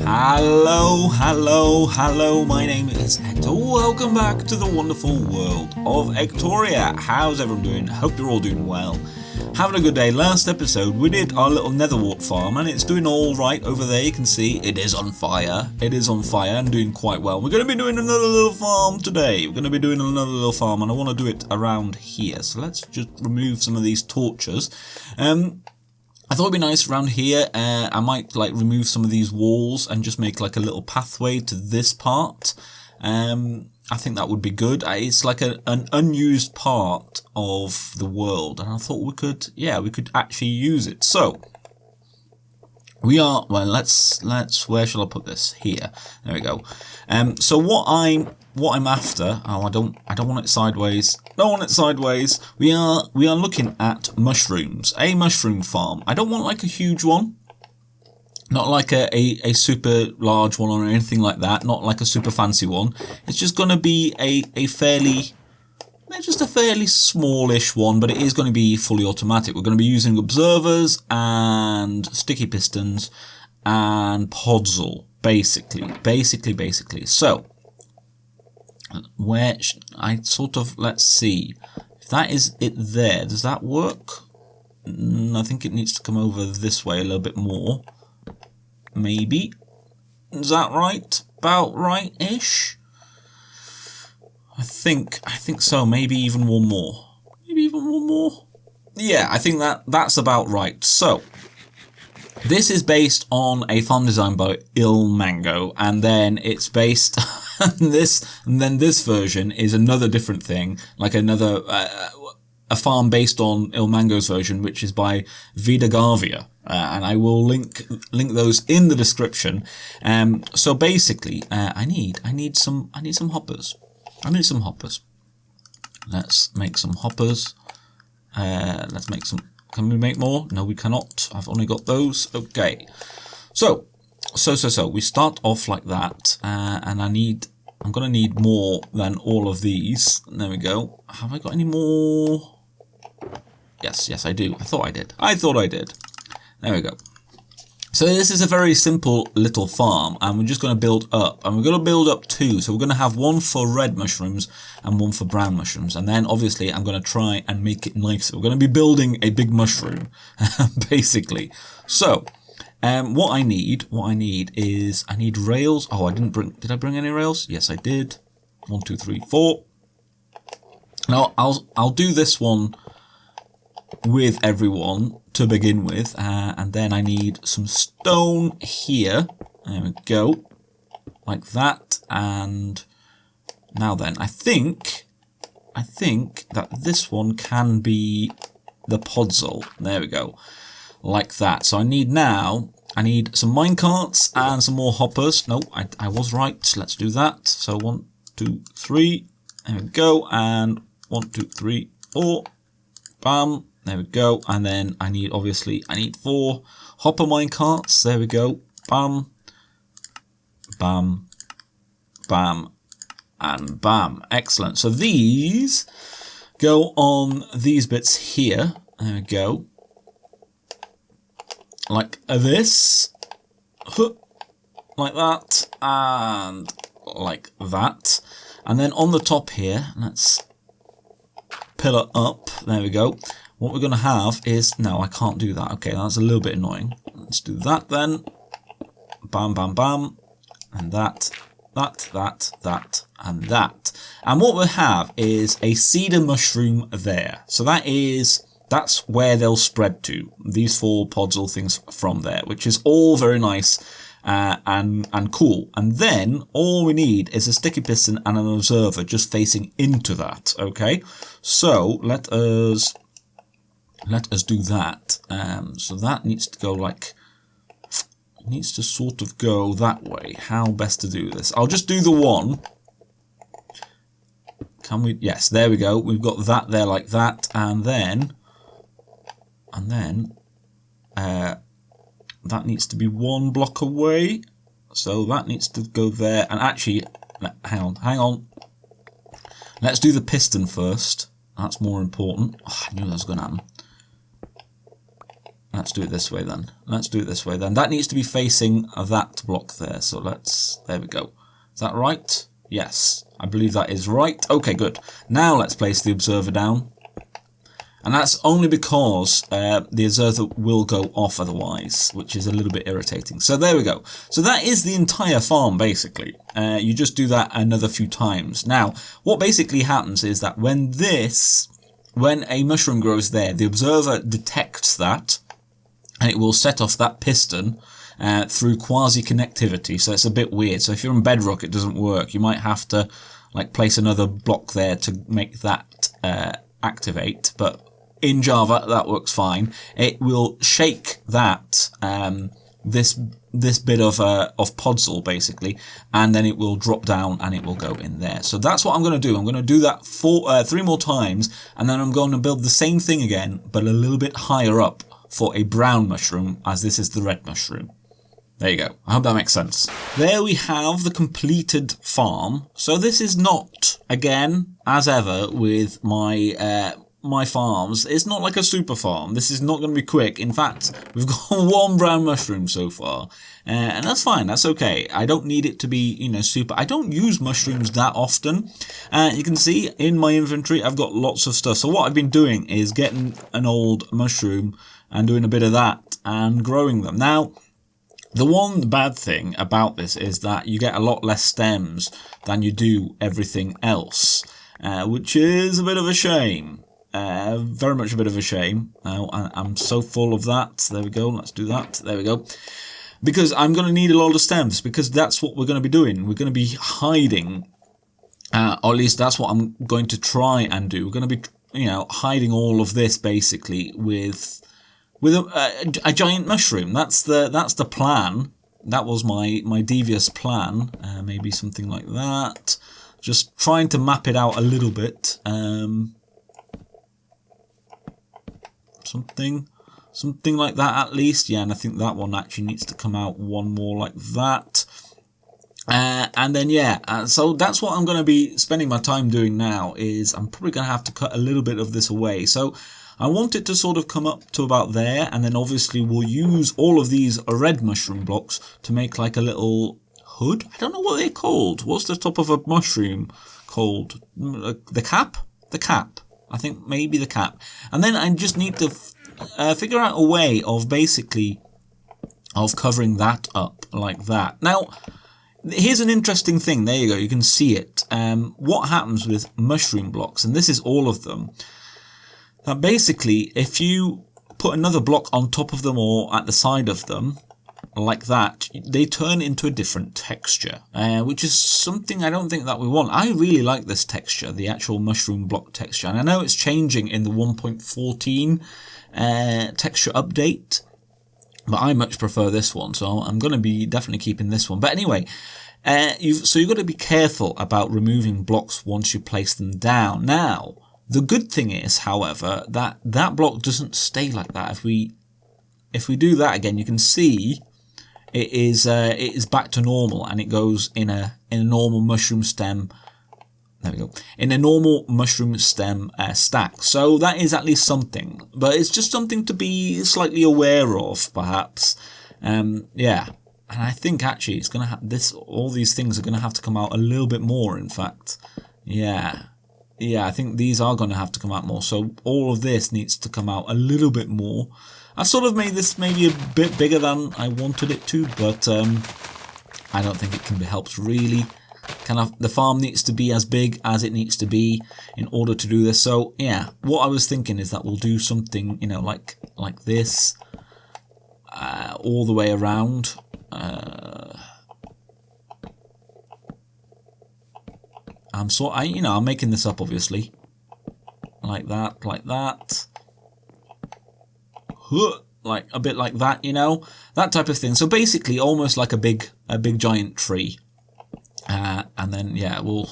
Hello, my name is Hector. Welcome back to the wonderful world of Ectoria. How's everyone doing? Hope you're all doing well. Having a good day. Last episode we did our little netherwart farm and it's doing alright over there. You can see it is on fire. It is on fire and doing quite well. We're going to be doing another little farm today. We're going to be doing another little farm and I want to do it around here. So let's just remove some of these torches. I thought it'd be nice around here. I might like remove some of these walls and just make like a little pathway to this part. I think that would be good. It's like an unused part of the world, and I thought we could actually use it. So we are let's where shall I put this? Here. There we go. So what I'm after. Oh, I don't want it sideways. Don't want it sideways. We are looking at mushrooms. A mushroom farm. I don't want like a huge one. Not like a super large one or anything like that. Not like a super fancy one. It's just going to be a fairly smallish one, but it is going to be fully automatic. We're going to be using observers and sticky pistons and podzol, basically. So where let's see if that is it there. Does that work? I think it needs to come over this way a little bit more. Maybe. Is that right? About right-ish? I think so. Maybe even one more. Yeah, I think that's about right. So this is based on a farm design by Mango, and then it's based on this, and then this version is another different thing, like another a farm based on Mango's version, which is by Vidagavia, and I will link those in the description. So basically, I need some hoppers. Let's make some hoppers. Let's make some. Can we make more? No, we cannot. I've only got those. Okay. So we start off like that, and I'm gonna need more than all of these. There we go. Have I got any more? Yes, I do. I thought I did. There we go. So this is a very simple little farm, and we're just going to build up, and we're going to build up two. So we're going to have one for red mushrooms and one for brown mushrooms, and then obviously I'm going to try and make it nicer. We're going to be building a big mushroom, basically. So what I need is I need rails. Oh, did I bring any rails? Yes, I did. 1, 2, 3, 4. Now I'll do this one with everyone to begin with, and then I need some stone here. There we go, like that. And now then, I think that this one can be the podzol. There we go, like that. So I need some minecarts and some more hoppers. No, I was right. Let's do that. So 1, 2, 3. There we go, and 1, 2, 3, 4. Bam. There we go, and then I need 4 hopper minecarts. There we go, bam, bam, bam, and bam. Excellent. So these go on these bits here. There we go, like this, like that, and like that. And then on the top here, let's pillar up. There we go. What we're going to have is... No, I can't do that. Okay, that's a little bit annoying. Let's do that then. Bam, bam, bam. And that, and that. And what we'll have is a cedar mushroom there. So that's where they'll spread to. These 4 podzol things from there, which is all very nice and cool. And then all we need is a sticky piston and an observer just facing into that. Okay, so let us do that. So that needs to go needs to sort of go that way. How best to do this? I'll just do the one. Can we? Yes, there we go. We've got that there like that, and then that needs to be 1 block away. So that needs to go there. And actually, hang on. Let's do the piston first. That's more important. Oh, I knew that was going to happen. let's do it this way then. Let's do it this way then. That needs to be facing that block there. So there we go. Is that right? Yes, I believe that is right. Okay, good. Now let's place the observer down. And that's only because the observer will go off otherwise, which is a little bit irritating. So there we go. So that is the entire farm, basically. You just do that another few times. Now, what basically happens is that when a mushroom grows there, the observer detects that, and it will set off that piston through quasi-connectivity. So it's a bit weird. So if you're on Bedrock, it doesn't work. You might have to place another block there to make that activate, but in Java, that works fine. It will shake that, this bit of podzol, basically, and then it will drop down and it will go in there. So that's what I'm going to do. I'm going to do that 3 more times, and then I'm going to build the same thing again, but a little bit higher up for a brown mushroom, as this is the red mushroom. There you go. I hope that makes sense. There we have the completed farm. So this is not, again, as ever with my farms, it's not like a super farm. This is not going to be quick. In fact, we've got 1 brown mushroom so far, and that's fine. That's okay. I don't need it to be, super. I don't use mushrooms that often. You can see in my inventory, I've got lots of stuff. So what I've been doing is getting an old mushroom and doing a bit of that and growing them. Now, the one bad thing about this is that you get a lot less stems than you do everything else, which is a bit of a shame. Very much a bit of a shame. Now, I'm so full of that. There we go. Let's do that. There we go. Because I'm going to need a lot of stems, because that's what we're going to be doing. We're going to be hiding, or at least that's what I'm going to try and do. We're going to be, hiding all of this basically with a giant mushroom. That's the plan. That was my devious plan. Maybe something like that. Just trying to map it out a little bit. Something like that at least. Yeah, and I think that one actually needs to come out one more like that. And then, yeah, so that's what I'm going to be spending my time doing now, is I'm probably going to have to cut a little bit of this away. So I want it to sort of come up to about there, and then obviously we'll use all of these red mushroom blocks to make like a little hood. I don't know what they're called. What's the top of a mushroom called? The cap? The cap. I think maybe the cap. And then I just need to figure out a way of basically covering that up like that. Now, here's an interesting thing. There you go. You can see it. What happens with mushroom blocks, and this is all of them, that basically if you put another block on top of them or at the side of them, like that, they turn into a different texture, which is something I don't think that we want. I really like this texture, the actual mushroom block texture, and I know it's changing in the 1.14 texture update, but I much prefer this one, so I'm going to be definitely keeping this one. But anyway, you've got to be careful about removing blocks once you place them down. Now, the good thing is, however, that that block doesn't stay like that. If we do that again, you can see it is back to normal, and it goes in a normal mushroom stem. There we go. In a normal mushroom stem stack. So that is at least something, but it's just something to be slightly aware of, perhaps. Yeah, and I think actually it's gonna all these things are gonna have to come out a little bit more. In fact, yeah, I think these are gonna have to come out more. So all of this needs to come out a little bit more. I've sort of made this maybe a bit bigger than I wanted it to, but I don't think it can be helped really. Kind of the farm needs to be as big as it needs to be in order to do this. So yeah, what I was thinking is that we'll do something, like this, all the way around. I'm making this up, obviously, like that, like a bit like that, that type of thing. So basically, almost like a big giant tree. And then, yeah, we'll,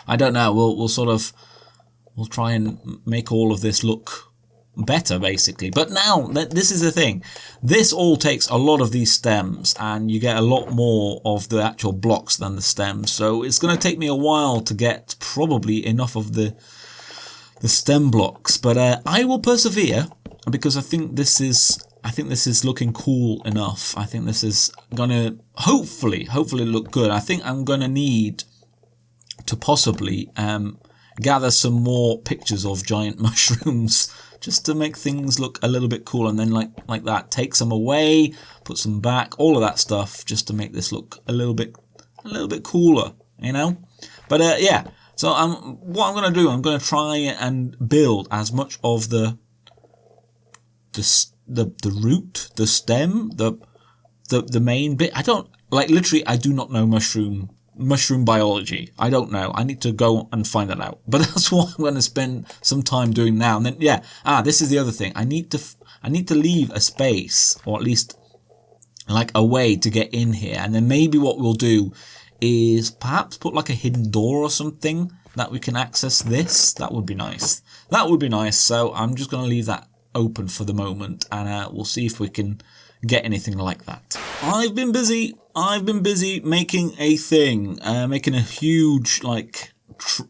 I don't know, we'll try and make all of this look better, basically. But now, this is the thing. This all takes a lot of these stems, and you get a lot more of the actual blocks than the stems. So it's going to take me a while to get probably enough of the stem blocks. But I will persevere, because I think this is I think this is looking cool enough. I think this is gonna hopefully look good. I think I'm gonna need to possibly gather some more pictures of giant mushrooms just to make things look a little bit cool, and then like that, take some away, put some back, all of that stuff, just to make this look a little bit cooler, you know. But yeah, so what I'm gonna do, I'm gonna try and build as much of the root, the stem, the main bit. I don't literally. I do not know mushroom biology. I don't know. I need to go and find that out. But that's what I'm going to spend some time doing now. And then yeah, this is the other thing. I need to leave a space, or at least like a way to get in here. And then maybe what we'll do is perhaps put like a hidden door or something that we can access this. That would be nice. That would be nice. So I'm just going to leave that open for the moment, and we'll see if we can get anything like that. I've been busy making a thing, making a huge, like,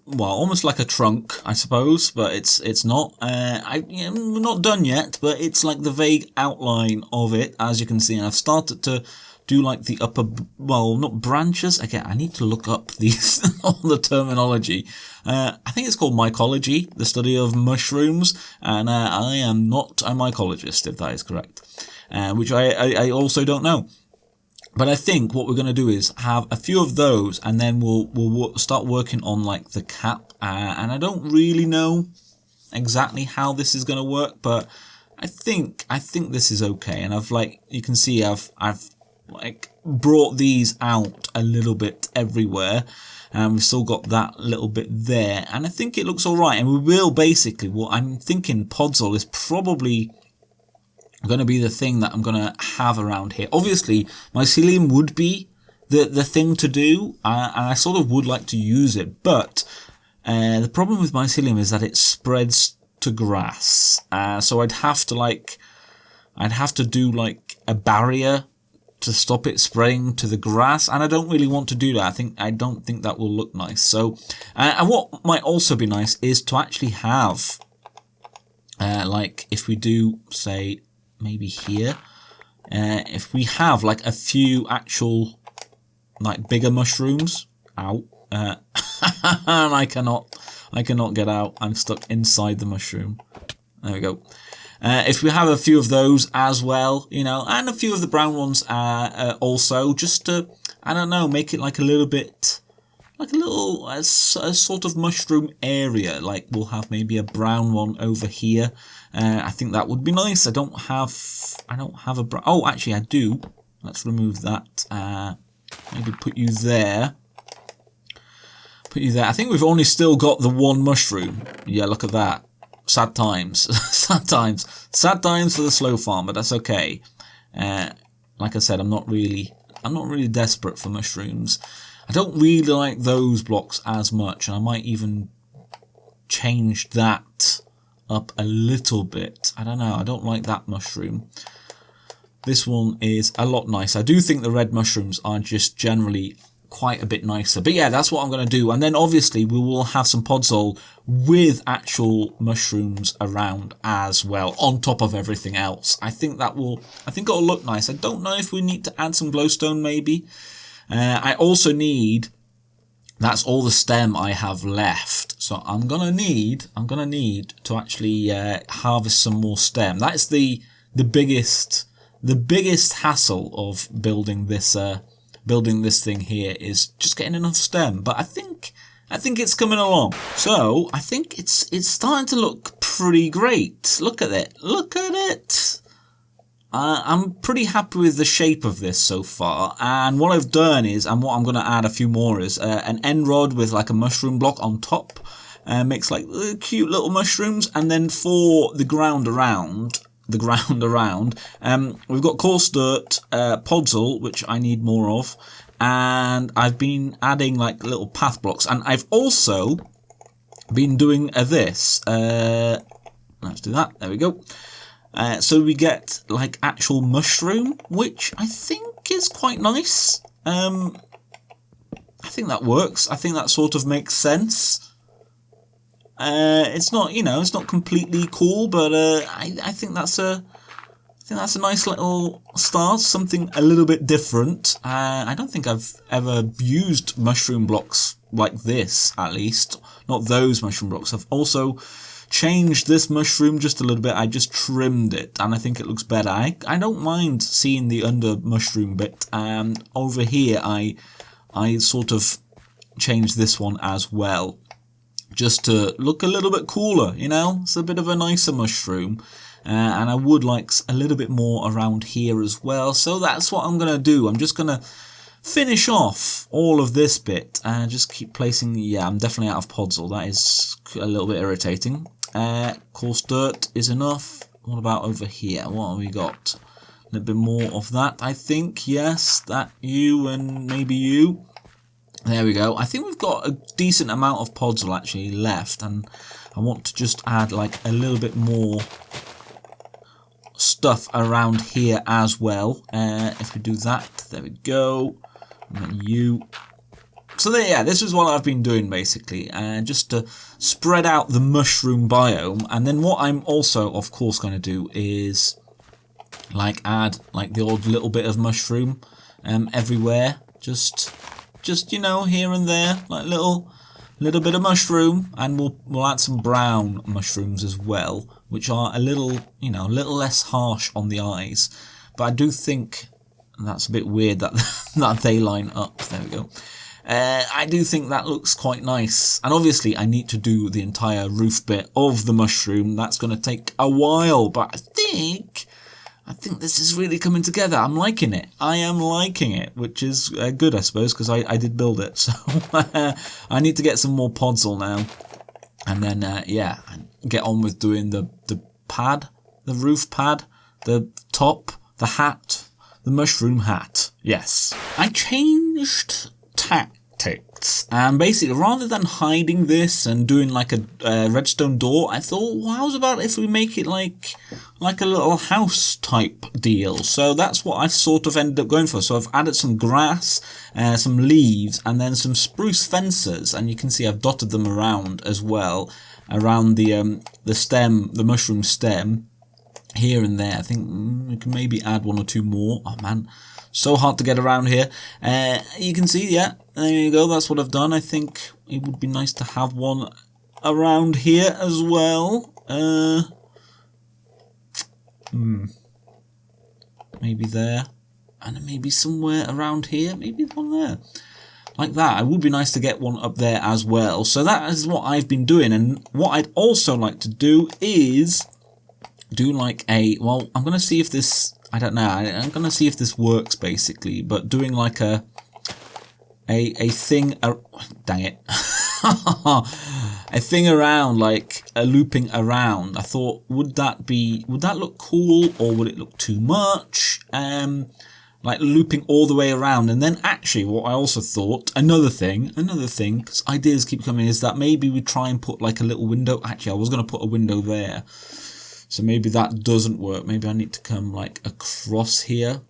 well, almost like a trunk, I suppose, but it's not. We're not done yet, but it's like the vague outline of it, as you can see. And I've started to do like the upper, well, not branches. Again, I need to look up these all the terminology. I think it's called mycology, the study of mushrooms, and I am not a mycologist, if that is correct, which I also don't know. But I think what we're going to do is have a few of those, and then we'll start working on like the cap. And I don't really know exactly how this is going to work, but I think this is okay. And I've, like, you can see I've like brought these out a little bit everywhere, and we've still got that little bit there, and I think it looks all right. And we will basically, what I'm thinking, podzol is probably going to be the thing that I'm going to have around here. Obviously, mycelium would be the thing to do, and I sort of would like to use it, but the problem with mycelium is that it spreads to grass. So I'd have to do like a barrier to stop it spreading to the grass, and I don't really want to do that. I don't think that will look nice. So, and what might also be nice is to actually have, like, if we do, say, maybe here, if we have like a few actual, like, bigger mushrooms out, and I cannot get out. I'm stuck inside the mushroom. There we go. If we have a few of those as well, you know, and a few of the brown ones also, just to, I don't know, make it like a little bit, like a little a sort of mushroom area. Like, we'll have maybe a brown one over here. I think that would be nice. I don't have a brown. Oh, actually, I do. Let's remove that. Maybe put you there. I think we've only still got the one mushroom. Yeah, look at that. Sad times. Sad times for the slow farm, but that's okay. Like I said, I'm not really desperate for mushrooms. I don't really like those blocks as much, and I might even change that up a little bit. I don't know. I don't like that mushroom. This one is a lot nicer. I do think the red mushrooms are just generally quite a bit nicer. But yeah, that's what I'm going to do. And then obviously we will have some podzol with actual mushrooms around as well, on top of everything else. I think it'll look nice. I don't know if we need to add some glowstone maybe. I also need, that's all the stem I have left. So I'm gonna need to actually harvest some more stem. That is the biggest hassle of building this thing here, is just getting enough stem. But I think it's coming along. So I think it's starting to look pretty great. Look at it. Look at it. I'm pretty happy with the shape of this so far. And what I've done is, and what I'm going to add a few more is an end rod with like a mushroom block on top. Makes like cute little mushrooms. And then for the ground around, we've got coarse dirt, podzol, which I need more of, and I've been adding like little path blocks, and I've also been doing this. Let's do that. There we go. So we get like actual mushroom, which I think is quite nice. I think that works. I think that sort of makes sense. It's not, it's not completely cool, but I think that's a think that's a nice little start, something a little bit different. I don't think I've ever used mushroom blocks like this, at least. Not those mushroom blocks. I've also changed this mushroom just a little bit. I just trimmed it, and I think it looks better. I don't mind seeing the under mushroom bit. And over here, I sort of changed this one as well, just to look a little bit cooler, you know? It's a bit of a nicer mushroom. And I would like a little bit more around here as well. So that's what I'm going to do. I'm just going to finish off all of this bit and just keep placing. Yeah, I'm definitely out of podzol. That is a little bit irritating. Coarse dirt is enough. What about over here? What have we got? A little bit more of that, I think. Yes, that you and maybe you. There we go. I think we've got a decent amount of podzol actually left. And I want to just add like a little bit more stuff around here as well. If we do that, there we go. And then you. So there, yeah, this is what I've been doing basically, just to spread out the mushroom biome. And then what I'm also, of course, going to do is like add like the odd little bit of mushroom everywhere, just you know, here and there, like little bit of mushroom, and we'll add some brown mushrooms as well, which are a little, you know, a little less harsh on the eyes. But I do think that's a bit weird that that they line up. There we go. I do think that looks quite nice. And obviously I need to do the entire roof bit of the mushroom. That's going to take a while, but I think this is really coming together. I'm liking it. I am liking it, which is good, I suppose, because I did build it. So I need to get some more podzol now. And then, yeah, get on with doing the pad, the roof pad, the top, the hat, the mushroom hat. Yes. I changed tactics, and basically rather than hiding this and doing like a redstone door, I thought, well, how's about if we make it like a little house type deal? So that's what I've sort of ended up going for. So I've added some grass, some leaves, and then some spruce fences, and you can see I've dotted them around as well, around the stem, the mushroom stem, here and there. I think we can maybe add one or two more. Oh man, so hard to get around here. You can see, yeah, there you go. That's what I've done. I think it would be nice to have one around here as well. Maybe there, and maybe somewhere around here. Maybe one there, like that. It would be nice to get one up there as well. So that is what I've been doing, and what I'd also like to do is do like a, well, I'm going to see if this, I don't know, I'm going to see if this works basically, but doing like a thing, dang it, a thing around, like a looping around. I thought, would that look cool, or would it look too much? Like looping all the way around. And then actually what I also thought, another thing, because ideas keep coming, is that maybe we try and put like a little window. Actually, I was going to put a window there. So maybe that doesn't work. Maybe I need to come like across here,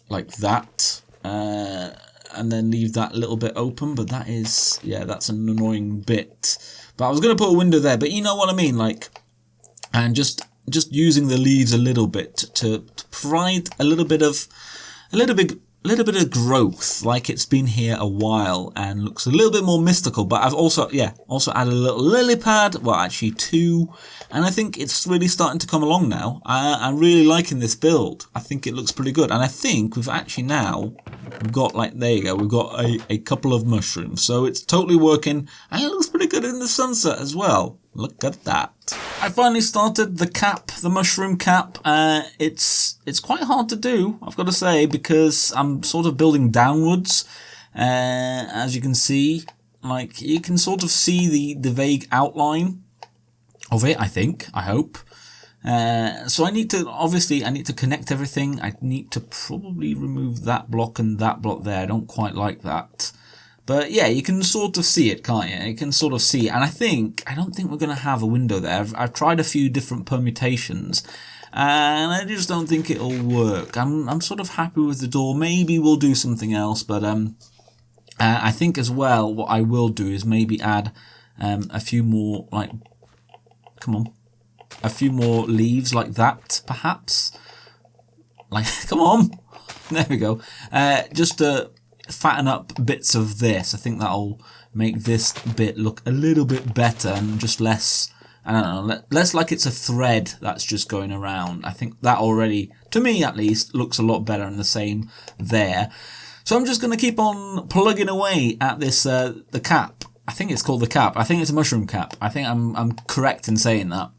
like that, and then leave that little bit open. But that is, yeah, that's an annoying bit. But I was going to put a window there, but you know what I mean, like, and just using the leaves a little bit to provide a little bit of growth, like it's been here a while and looks a little bit more mystical. But I've also added a little lily pad, well actually two, and I think it's really starting to come along now. I'm really liking this build. I think it looks pretty good, and I think we've got like, there you go, we've got a couple of mushrooms, so it's totally working, and it looks pretty good in the sunset as well. Look at that. I finally started the cap, the mushroom cap. It's quite hard to do, I've got to say, because I'm sort of building downwards. As you can see, like, you can sort of see the vague outline of it, I hope. So I need to connect everything. I need to probably remove that block and that block there. I don't quite like that. But yeah, you can sort of see it, can't you? You can sort of see it. And I don't think we're going to have a window there. I've tried a few different permutations, and I just don't think it'll work. I'm sort of happy with the door. Maybe we'll do something else, but I think as well what I will do is maybe add a few more, like, a few more leaves like that, perhaps. like, come on. There we go. Just to fatten up bits of this. I think that'll make this bit look a little bit better and just less, I don't know, less like it's a thread that's just going around. I think that already, to me at least, looks a lot better, and the same there. So I'm just going to keep on plugging away at this, the cap. I think it's called the cap. I think it's a mushroom cap. I think I'm correct in saying that.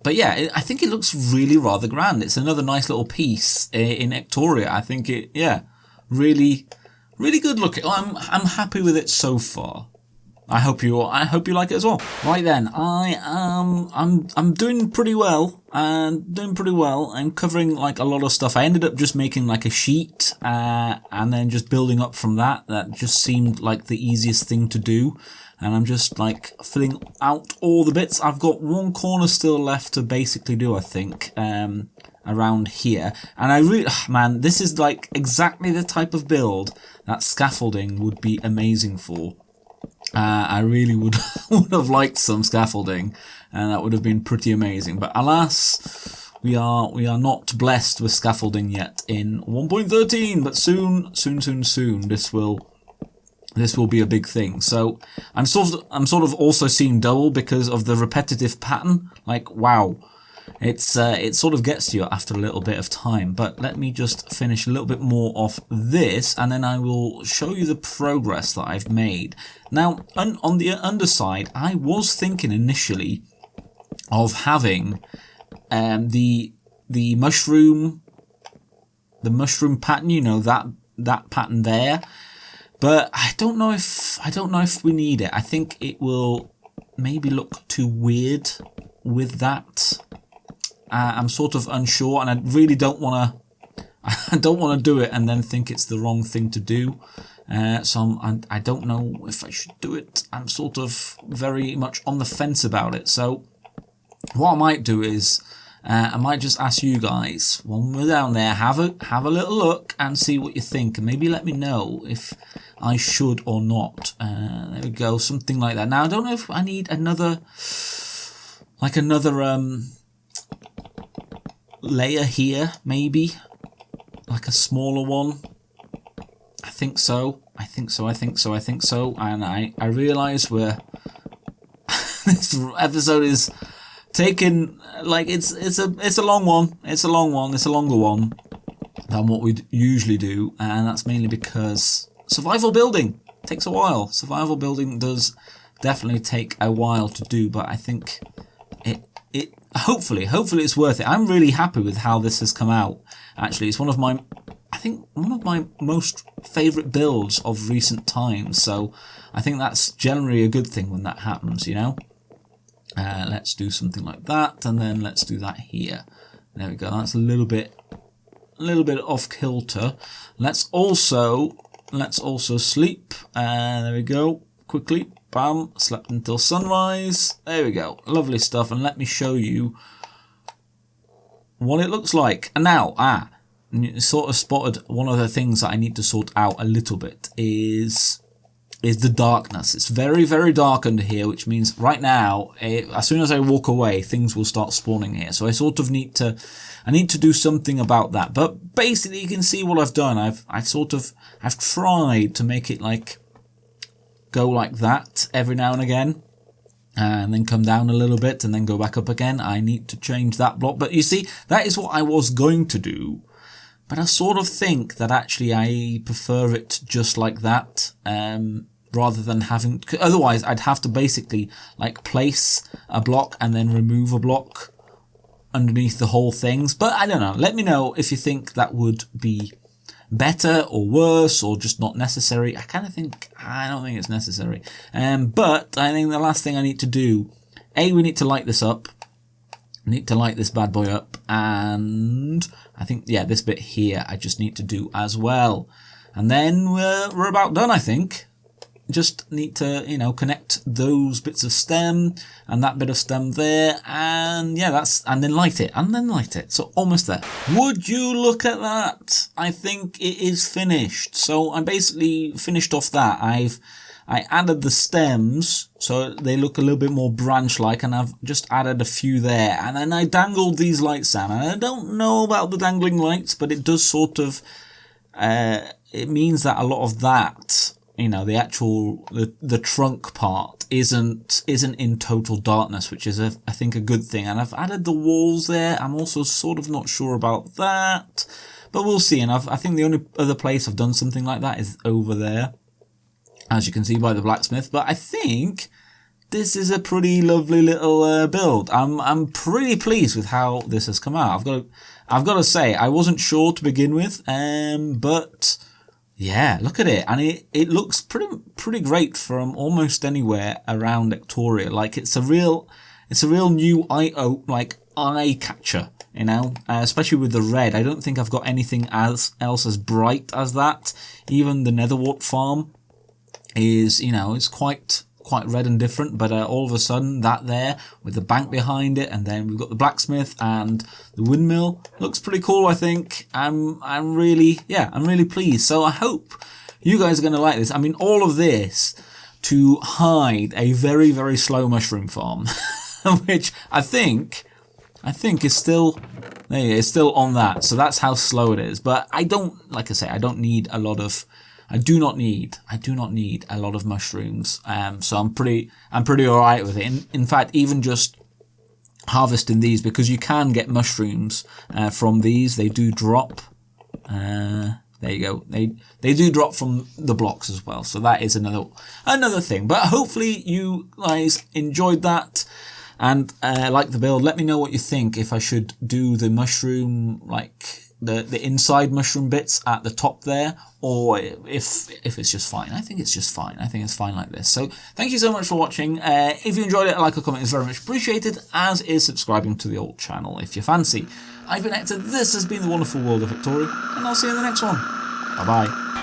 But yeah, I think it looks really rather grand. It's another nice little piece in Ectoria. I think it, yeah, really good looking. I'm happy with it so far. I hope you like it as well. Right then, I'm doing pretty well. I'm covering like a lot of stuff. I ended up just making like a sheet, and then just building up from that. That just seemed like the easiest thing to do. And I'm just like filling out all the bits. I've got one corner still left to basically do, I think, around here. And I really, man, this is like exactly the type of build that scaffolding would be amazing for. I really would have liked some scaffolding, and that would have been pretty amazing. But alas, we are not blessed with scaffolding yet in 1.13. But soon, this will be a big thing. So I'm sort of also seeing double because of the repetitive pattern. Like, wow, it sort of gets to you after a little bit of time. But let me just finish a little bit more of this, and then I will show you the progress that I've made. Now, on the underside, I was thinking initially of having the mushroom pattern, you know, that pattern there. But I don't know if we need it. I think it will maybe look too weird with that. I'm sort of unsure, and I really don't want to do it and then think it's the wrong thing to do. So I don't know if I should do it. I'm sort of very much on the fence about it. So what I might do is I might just ask you guys when we're down there, have a little look and see what you think, and maybe let me know if I should or not. There we go, something like that. Now I don't know if I need another layer here, maybe like a smaller one. I think so. And I realise we're this episode is taking, like, it's a long one. It's a longer one than what we usually do, and that's mainly because survival building takes a while. Survival building does definitely take a while to do, but I think it hopefully it's worth it. I'm really happy with how this has come out. Actually, it's one of my most favourite builds of recent times, so I think that's generally a good thing when that happens, you know. Let's do something like that, and then let's do that here. There we go. That's a little bit off kilter. Let's also sleep. There we go. Quickly, bam. Slept until sunrise. There we go. Lovely stuff. And let me show you what it looks like. And now, you sort of spotted one of the things that I need to sort out a little bit is the darkness. It's very, very dark under here, which means right now, as soon as I walk away, things will start spawning here. So I sort of need to do something about that. But basically, you can see what I've done. I've tried to make it like go like that every now and again, and then come down a little bit and then go back up again. I need to change that block. But you see, that is what I was going to do. But I sort of think that actually I prefer it just like that, rather than having, otherwise I'd have to basically like place a block and then remove a block underneath the whole things. But I don't know. Let me know if you think that would be better or worse or just not necessary. I don't think it's necessary. But I think the last thing I need to do, we need to light this up. I need to light this bad boy up, and I think, yeah, this bit here I just need to do as well. And then we're about done, I think. Just need to, you know, connect those bits of stem and that bit of stem there, and yeah, and then light it. So almost there. Would you look at that? I think it is finished. So I basically finished off that. I added the stems so they look a little bit more branch-like, and I've just added a few there. And then I dangled these lights down, and I don't know about the dangling lights, but it does sort of, it means that a lot of that, you know, the actual, the trunk part isn't in total darkness, which is, I think, a good thing. And I've added the walls there. I'm also sort of not sure about that, but we'll see. And I think the only other place I've done something like that is over there, as you can see by the blacksmith. But I think this is a pretty lovely little build. I'm pretty pleased with how this has come out. I've got to say, I wasn't sure to begin with, but yeah, look at it, and it looks pretty great from almost anywhere around Ectoria. Like it's a real new eye catcher, you know, especially with the red. I don't think I've got anything else as bright as that. Even the Netherwart farm is, you know, it's quite red and different, but all of a sudden that there with the bank behind it, and then we've got the blacksmith and the windmill, looks pretty cool. I think I'm really pleased. So I hope you guys are going to like this. I mean, all of this to hide a very, very slow mushroom farm, which I think is still, it's still on that. So that's how slow it is. But I don't, like I say, I do not need a lot of mushrooms. So I'm pretty alright with it. In fact, even just harvesting these, because you can get mushrooms from these, they do drop. There you go. They do drop from the blocks as well. So that is another thing. But hopefully you guys enjoyed that and like the build. Let me know what you think, if I should do the mushroom, like the inside mushroom bits at the top there, or if it's just fine. I think it's just fine. I think it's fine like this. So thank you so much for watching. If you enjoyed it, a like or comment is very much appreciated, as is subscribing to the old channel if you fancy. I've been Hector, this has been the wonderful world of Ectoria, and I'll see you in the next one. Bye bye.